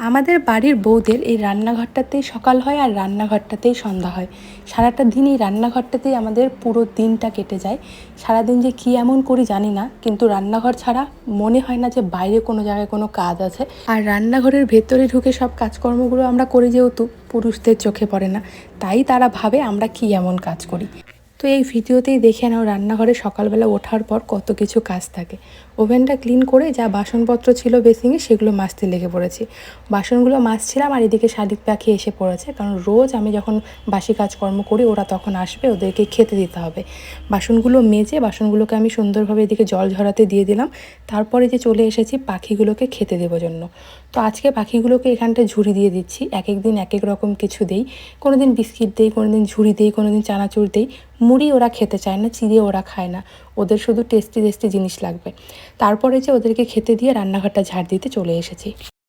আমাদের বাড়ির বউদের এই রান্নাঘরটাতেই সকাল হয় আর রান্নাঘরটাতেই সন্ধ্যা হয়। সারাটা দিন এই রান্নাঘরটাতেই আমাদের পুরো দিনটা কেটে যায়। সারাদিন যে কী এমন করি জানি না, কিন্তু রান্নাঘর ছাড়া মনে হয় না যে বাইরে কোনো জায়গায় কোনো কাজ আছে। আর রান্নাঘরের ভেতরে ঢুকে সব কাজকর্মগুলো আমরা করি, যেহেতু পুরুষদের চোখে পড়ে না, তাই তারা ভাবে আমরা কী এমন কাজ করি। তো এই ভিডিওতেই দেখে নাও রান্নাঘরে সকালবেলা ওঠার পর কত কিছু কাজ থাকে। ওভেনটা ক্লিন করে যা বাসনপত্র ছিল বেসিনে সেগুলো মাজতে লেগে পড়েছি। বাসনগুলো মাজছিলাম আর এদিকে শালিক পাখি এসে পড়েছে, কারণ রোজ আমি যখন বাসি কাজকর্ম করি ওরা তখন আসবে, ওদেরকে খেতে দিতে হবে। বাসনগুলো মেজে বাসনগুলোকে আমি সুন্দরভাবে এদিকে জল ঝরাতে দিয়ে দিলাম। তারপরে যে চলে এসেছি পাখিগুলোকে খেতে দেবো জন্য। তো আজকে পাখিগুলোকে এখানটায় ঝুড়ি দিয়ে দিচ্ছি। এক এক দিন এক এক রকম কিছু দেই। কোনো দিন বিস্কিট দেই, কোনো দিন ঝুড়ি দেই, কোনো দিন চানাচুর দেই। মুড়ি ওরা খেতে চায় না, চিড়ে ওরা খায় না, ওদের শুধু টেস্টি টেস্টি জিনিস লাগবে। তারপরে যে ওদেরকে খেতে দিয়ে রান্নাঘরটা ঝাড় দিতে চলে এসেছি।